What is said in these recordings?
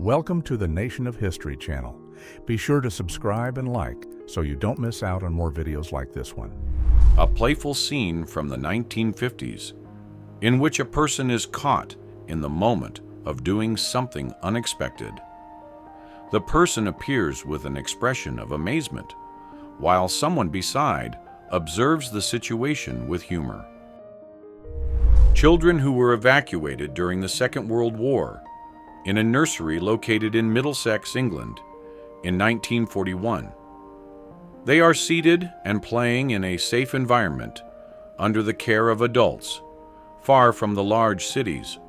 Welcome to the Nation of History channel. Be sure to subscribe and like so you don't miss out on more videos like this one. A playful scene from the 1950s in which a person is caught in the moment of doing something unexpected. The person appears with an expression of amazement, while someone beside observes the situation with humor. Children who were evacuated during the Second World War in a nursery located in Middlesex, England, in 1941. They are seated and playing in a safe environment under the care of adults, far from the large cities.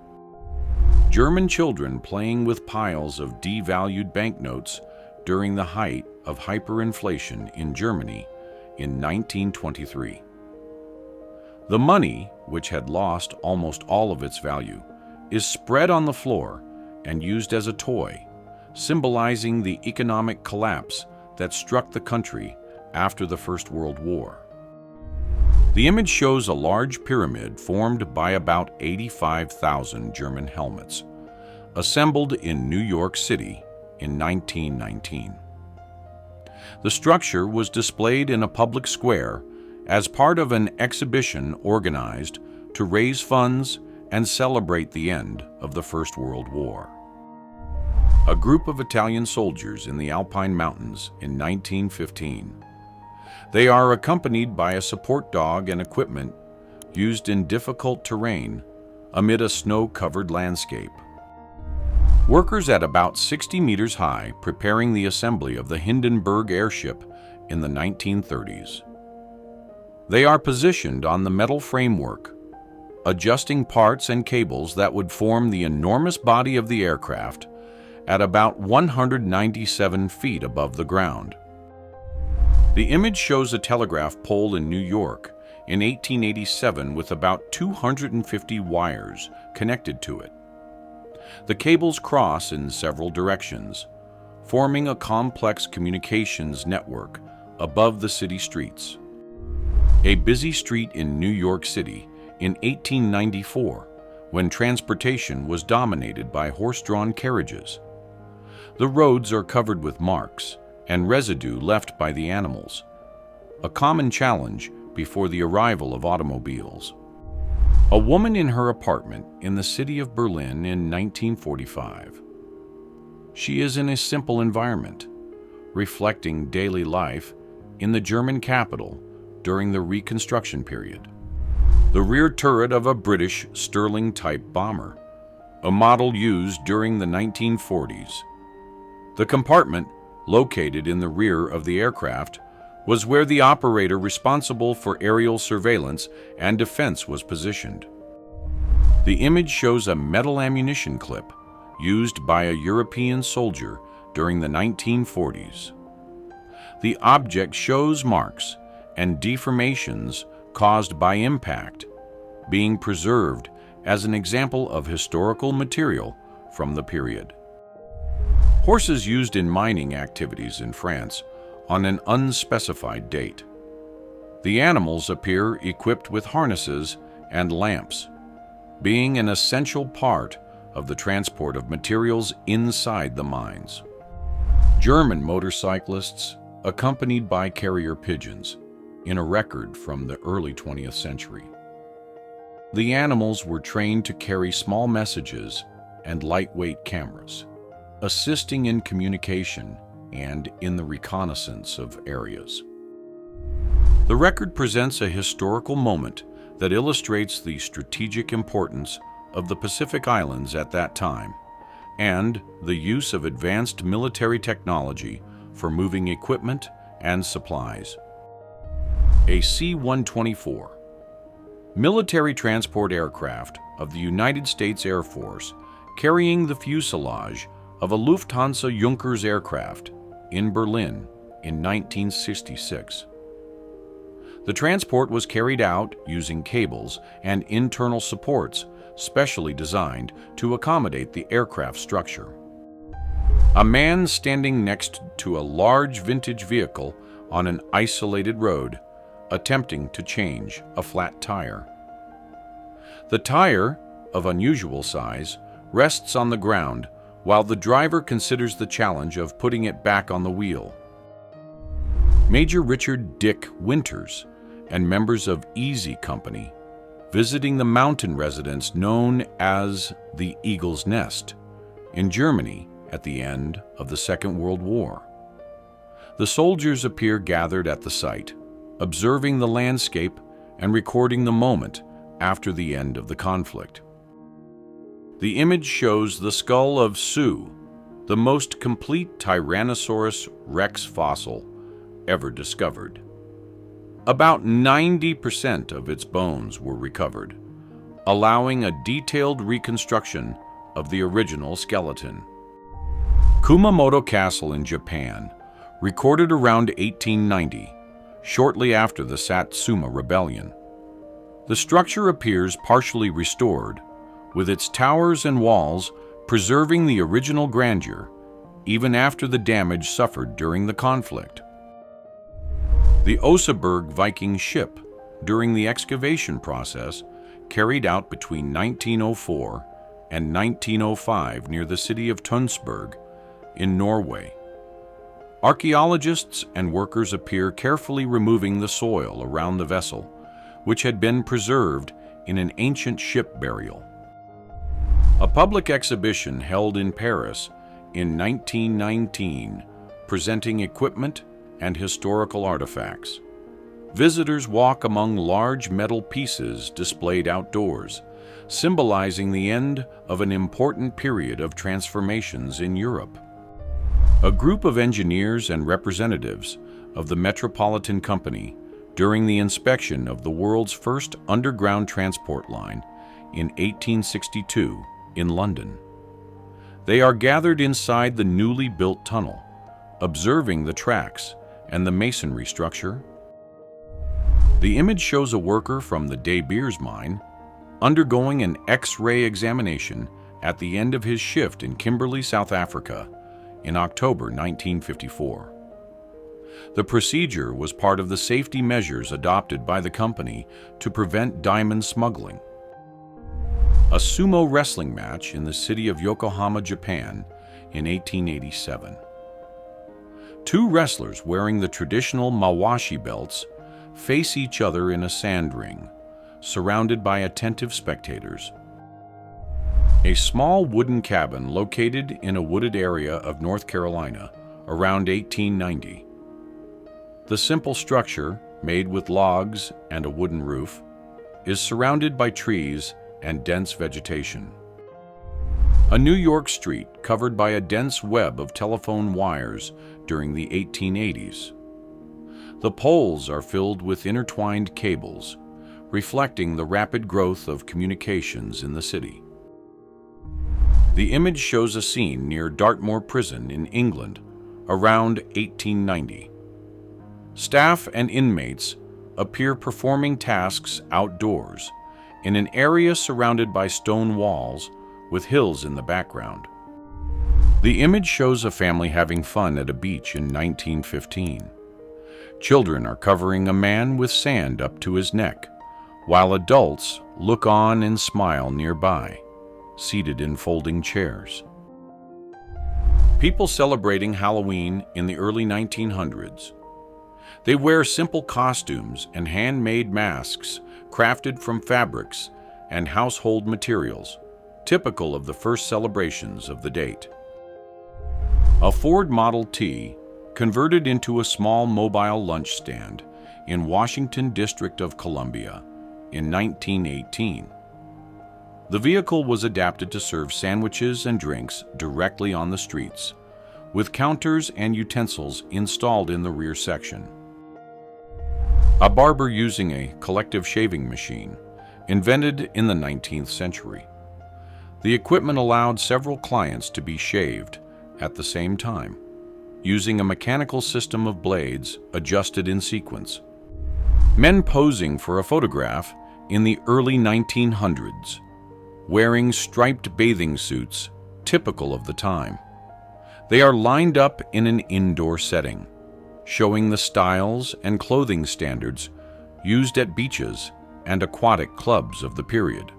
German children playing with piles of devalued banknotes during the height of hyperinflation in Germany in 1923. The money, which had lost almost all of its value, is spread on the floor and used as a toy, symbolizing the economic collapse that struck the country after the First World War. The image shows a large pyramid formed by about 85,000 German helmets, assembled in New York City in 1919. The structure was displayed in a public square as part of an exhibition organized to raise funds and celebrate the end of the First World War. A group of Italian soldiers in the Alpine Mountains in 1915. They are accompanied by a support dog and equipment used in difficult terrain amid a snow-covered landscape. Workers at about 60 meters high preparing the assembly of the Hindenburg airship in the 1930s. They are positioned on the metal framework, adjusting parts and cables that would form the enormous body of the aircraft at about 197 feet above the ground. The image shows a telegraph pole in New York in 1887 with about 250 wires connected to it. The cables cross in several directions, forming a complex communications network above the city streets. A busy street in New York City in 1894, when transportation was dominated by horse-drawn carriages. The roads are covered with marks and residue left by the animals, a common challenge before the arrival of automobiles. A woman in her apartment in the city of Berlin in 1945. She is in a simple environment, reflecting daily life in the German capital during the Reconstruction period. The rear turret of a British Sterling-type bomber, a model used during the 1940s. The compartment, located in the rear of the aircraft, was where the operator responsible for aerial surveillance and defense was positioned. The image shows a metal ammunition clip used by a European soldier during the 1940s. The object shows marks and deformations caused by impact, being preserved as an example of historical material from the period. Horses used in mining activities in France on an unspecified date. The animals appear equipped with harnesses and lamps, being an essential part of the transport of materials inside the mines. German motorcyclists accompanied by carrier pigeons in a record from the early 20th century. The animals were trained to carry small messages and lightweight cameras, assisting in communication and in the reconnaissance of areas. The record presents a historical moment that illustrates the strategic importance of the Pacific Islands at that time and the use of advanced military technology for moving equipment and supplies. A C-124, military transport aircraft of the United States Air Force carrying the fuselage of a Lufthansa Junkers aircraft in Berlin in 1966. The transport was carried out using cables and internal supports specially designed to accommodate the aircraft structure. A man standing next to a large vintage vehicle on an isolated road, attempting to change a flat tire. The tire, of unusual size, rests on the ground while the driver considers the challenge of putting it back on the wheel. Major Richard Dick Winters and members of Easy Company visiting the mountain residence known as the Eagle's Nest in Germany at the end of the Second World War. The soldiers appear gathered at the site, observing the landscape and recording the moment after the end of the conflict. The image shows the skull of Sioux, the most complete Tyrannosaurus rex fossil ever discovered. About 90% of its bones were recovered, allowing a detailed reconstruction of the original skeleton. Kumamoto Castle in Japan, recorded around 1890, shortly after the Satsuma Rebellion. The structure appears partially restored, with its towers and walls preserving the original grandeur, even after the damage suffered during the conflict. The Oseberg Viking ship, during the excavation process carried out between 1904 and 1905 near the city of Tønsberg in Norway. Archaeologists and workers appear carefully removing the soil around the vessel, which had been preserved in an ancient ship burial. A public exhibition held in Paris in 1919, presenting equipment and historical artifacts. Visitors walk among large metal pieces displayed outdoors, symbolizing the end of an important period of transformations in Europe. A group of engineers and representatives of the Metropolitan Company during the inspection of the world's first underground transport line in 1862 in London. They are gathered inside the newly built tunnel, observing the tracks and the masonry structure. The image shows a worker from the De Beers mine undergoing an X-ray examination at the end of his shift in Kimberley, South Africa in October 1954. The procedure was part of the safety measures adopted by the company to prevent diamond smuggling. A sumo wrestling match in the city of Yokohama, Japan in 1887. Two wrestlers wearing the traditional mawashi belts face each other in a sand ring, surrounded by attentive spectators. A small wooden cabin located in a wooded area of North Carolina around 1890. The simple structure, made with logs and a wooden roof, is surrounded by trees and dense vegetation. A New York street covered by a dense web of telephone wires during the 1880s. The poles are filled with intertwined cables, reflecting the rapid growth of communications in the city. The image shows a scene near Dartmoor Prison in England around 1890. Staff and inmates appear performing tasks outdoors in an area surrounded by stone walls with hills in the background. The image shows a family having fun at a beach in 1915. Children are covering a man with sand up to his neck, while adults look on and smile nearby, seated in folding chairs. People celebrating Halloween in the early 1900s. They wear simple costumes and handmade masks crafted from fabrics and household materials, typical of the first celebrations of the date. A Ford Model T converted into a small mobile lunch stand in Washington District of Columbia in 1918. The vehicle was adapted to serve sandwiches and drinks directly on the streets, with counters and utensils installed in the rear section. A barber using a collective shaving machine, invented in the 19th century. The equipment allowed several clients to be shaved at the same time, using a mechanical system of blades adjusted in sequence. Men posing for a photograph in the early 1900s, wearing striped bathing suits typical of the time. They are lined up in an indoor setting, showing the styles and clothing standards used at beaches and aquatic clubs of the period.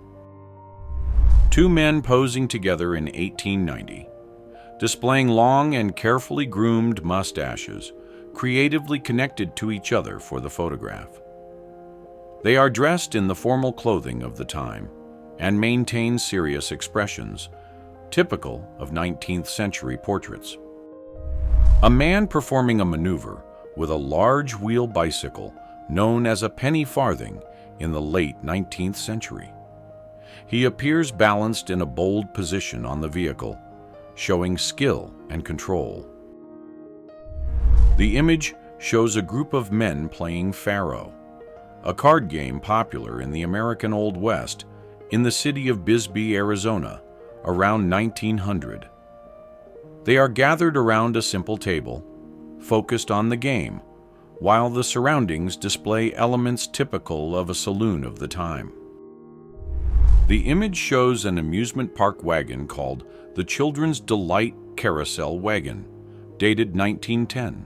Two men posing together in 1890, displaying long and carefully groomed mustaches, creatively connected to each other for the photograph. They are dressed in the formal clothing of the time and maintain serious expressions, typical of 19th century portraits. A man performing a maneuver with a large wheel bicycle known as a penny farthing in the late 19th century. He appears balanced in a bold position on the vehicle, showing skill and control. The image shows a group of men playing Faro, a card game popular in the American Old West in the city of Bisbee, Arizona, around 1900. They are gathered around a simple table, focused on the game, while the surroundings display elements typical of a saloon of the time. The image shows an amusement park wagon called the Children's Delight Carousel Wagon, dated 1910.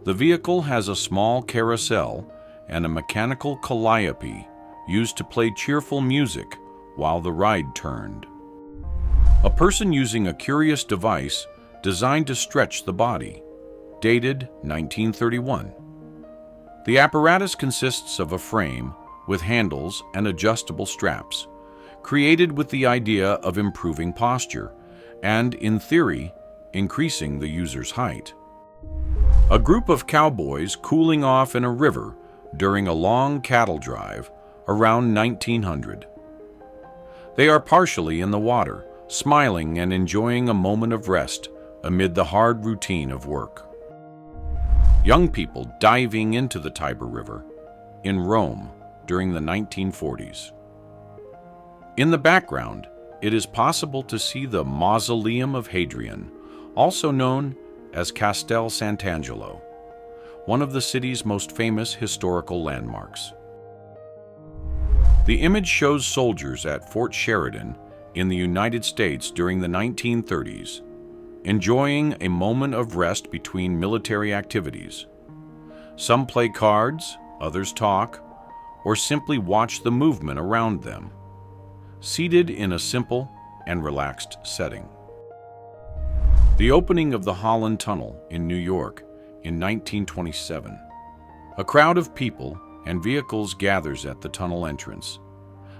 The vehicle has a small carousel and a mechanical calliope used to play cheerful music while the ride turned. A person using a curious device designed to stretch the body, dated 1931. The apparatus consists of a frame with handles and adjustable straps, created with the idea of improving posture and, in theory, increasing the user's height. A group of cowboys cooling off in a river during a long cattle drive around 1900. They are partially in the water, smiling and enjoying a moment of rest amid the hard routine of work. Young people diving into the Tiber River in Rome during the 1940s. In the background, it is possible to see the Mausoleum of Hadrian, also known as Castel Sant'Angelo, one of the city's most famous historical landmarks. The image shows soldiers at Fort Sheridan in the United States during the 1930s, enjoying a moment of rest between military activities. Some play cards, others talk, or simply watch the movement around them, seated in a simple and relaxed setting. The opening of the Holland Tunnel in New York in 1927. A crowd of people and vehicles gathers at the tunnel entrance,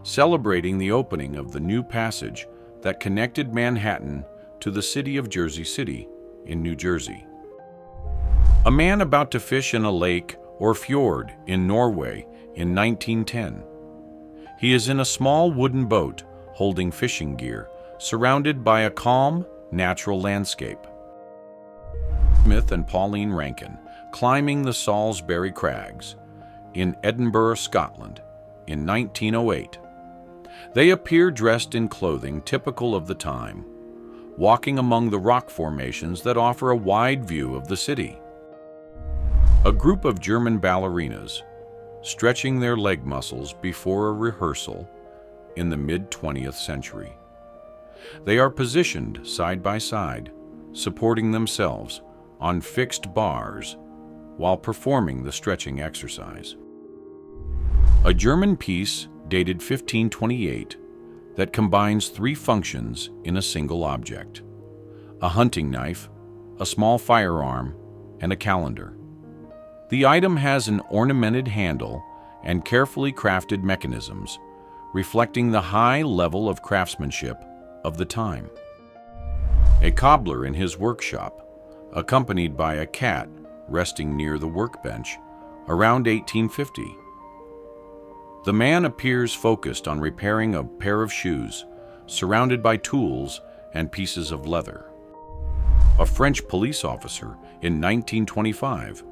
celebrating the opening of the new passage that connected Manhattan to the city of Jersey City in New Jersey. A man about to fish in a lake or fjord in Norway in 1910. He is in a small wooden boat holding fishing gear, surrounded by a calm, natural landscape. Smith and Pauline Rankin climbing the Salisbury Crags in Edinburgh, Scotland in 1908. They appear dressed in clothing typical of the time, walking among the rock formations that offer a wide view of the city. A group of German ballerinas stretching their leg muscles before a rehearsal in the mid-20th century. They are positioned side by side, supporting themselves on fixed bars while performing the stretching exercise. A German piece dated 1528 that combines three functions in a single object: a hunting knife, a small firearm, and a calendar. The item has an ornamented handle and carefully crafted mechanisms, reflecting the high level of craftsmanship of the time. A cobbler in his workshop, accompanied by a cat resting near the workbench, around 1850. The man appears focused on repairing a pair of shoes, surrounded by tools and pieces of leather. A French police officer in 1925,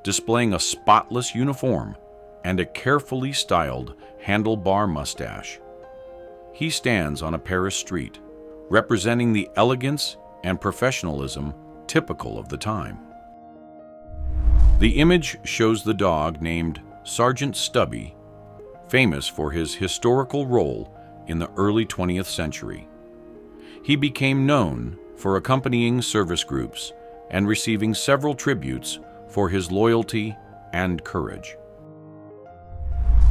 displaying a spotless uniform and a carefully styled handlebar mustache. He stands on a Paris street, representing the elegance and professionalism typical of the time. The image shows the dog named Sergeant Stubby, famous for his historical role in the early 20th century. He became known for accompanying service groups and receiving several tributes for his loyalty and courage.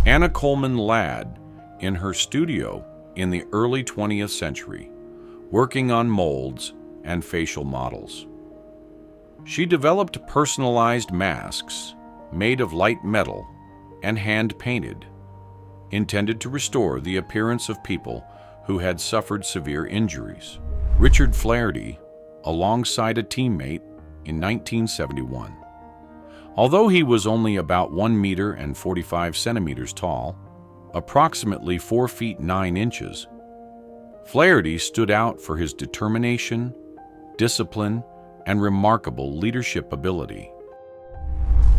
Anna Coleman Ladd, in her studio in the early 20th century, working on molds and facial models. She developed personalized masks made of light metal and hand-painted, intended to restore the appearance of people who had suffered severe injuries. Richard Flaherty, alongside a teammate in 1971. Although he was only about 1 meter and 45 centimeters tall, approximately 4 feet 9 inches, Flaherty stood out for his determination, discipline, and remarkable leadership ability.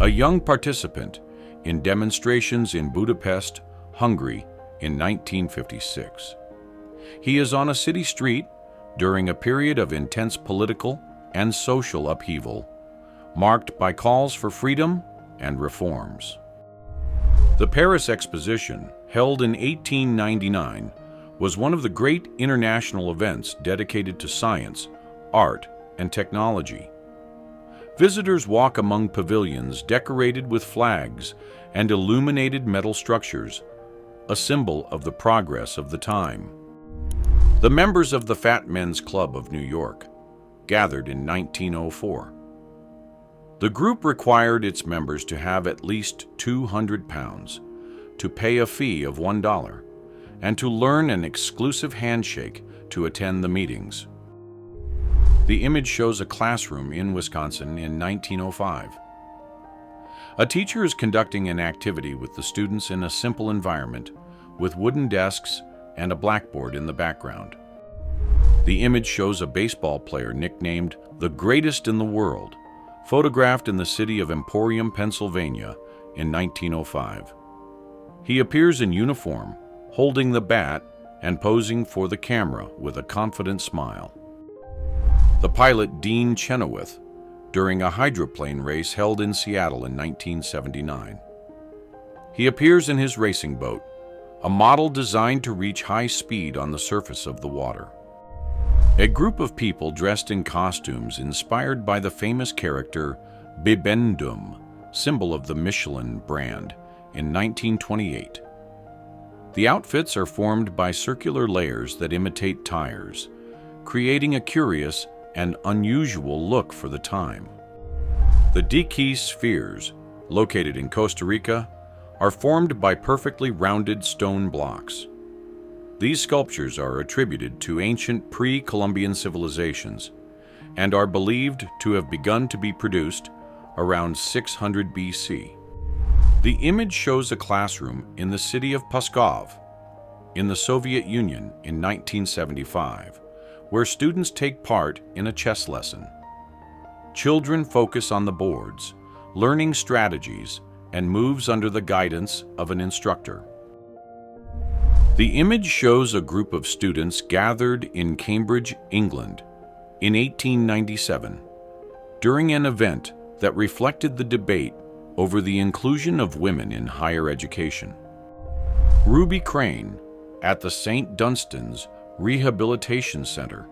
A young participant in demonstrations in Budapest, Hungary in 1956. He is on a city street during a period of intense political and social upheaval, marked by calls for freedom and reforms. The Paris Exposition, held in 1899, was one of the great international events dedicated to science, art, and technology. Visitors walk among pavilions decorated with flags and illuminated metal structures, a symbol of the progress of the time. The members of the Fat Men's Club of New York gathered in 1904. The group required its members to have at least 200 pounds, to pay a fee of $1, and to learn an exclusive handshake to attend the meetings. The image shows a classroom in Wisconsin in 1905. A teacher is conducting an activity with the students in a simple environment with wooden desks and a blackboard in the background. The image shows a baseball player nicknamed the greatest in the world, photographed in the city of Emporium, Pennsylvania in 1905. He appears in uniform, holding the bat and posing for the camera with a confident smile. The pilot Dean Chenoweth, during a hydroplane race held in Seattle in 1979. He appears in his racing boat, a model designed to reach high speed on the surface of the water. A group of people dressed in costumes inspired by the famous character Bibendum, symbol of the Michelin brand, in 1928. The outfits are formed by circular layers that imitate tires, creating a curious and unusual look for the time. The Diquis spheres, located in Costa Rica, are formed by perfectly rounded stone blocks. These sculptures are attributed to ancient pre-Columbian civilizations and are believed to have begun to be produced around 600 BC. The image shows a classroom in the city of Pskov, in the Soviet Union in 1975, where students take part in a chess lesson. Children focus on the boards, learning strategies and moves under the guidance of an instructor. The image shows a group of students gathered in Cambridge, England, in 1897, during an event that reflected the debate over the inclusion of women in higher education. Ruby Crane, at the St. Dunstan's Rehabilitation Center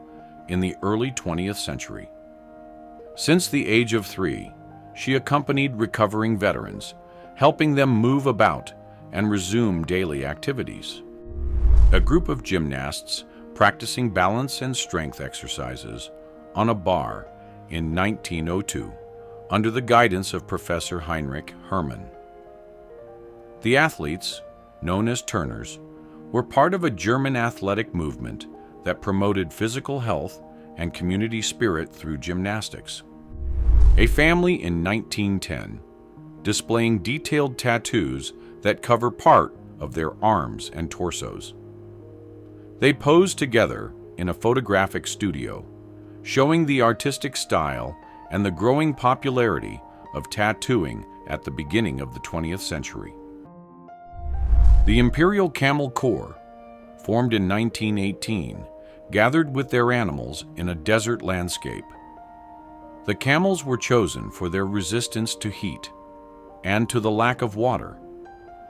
in the early 20th century. Since the age of 3, she accompanied recovering veterans, helping them move about and resume daily activities. A group of gymnasts practicing balance and strength exercises on a bar in 1902 under the guidance of Professor Heinrich Hermann. The athletes, known as turners, were part of a German athletic movement that promoted physical health and community spirit through gymnastics. A family in 1910 displaying detailed tattoos that cover part of their arms and torsos. They pose together in a photographic studio, showing the artistic style and the growing popularity of tattooing at the beginning of the 20th century. The Imperial Camel Corps, formed in 1918, gathered with their animals in a desert landscape. The camels were chosen for their resistance to heat and to the lack of water,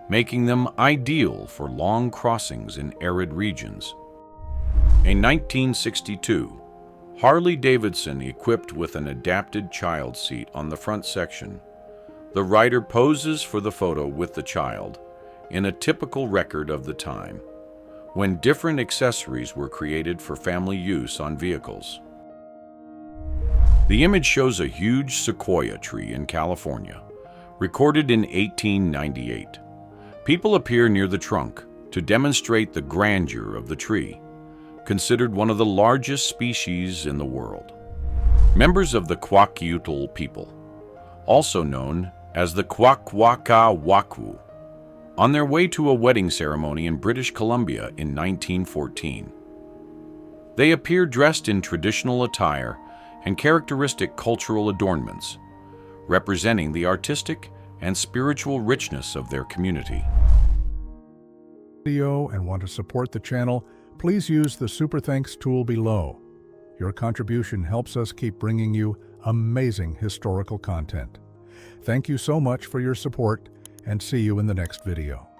making them ideal for long crossings in arid regions. In 1962, Harley-Davidson equipped with an adapted child seat on the front section. The rider poses for the photo with the child in a typical record of the time, when different accessories were created for family use on vehicles. The image shows a huge sequoia tree in California, recorded in 1898. People appear near the trunk to demonstrate the grandeur of the tree, considered one of the largest species in the world. Members of the Kwakiutl people, also known as the Kwakwaka'wakw, on their way to a wedding ceremony in British Columbia in 1914. They appear dressed in traditional attire and characteristic cultural adornments, representing the artistic and spiritual richness of their community. Video and want to support the channel, please use the Super Thanks tool below. Your contribution helps us keep bringing you amazing historical content. Thank you so much for your support, and see you in the next video.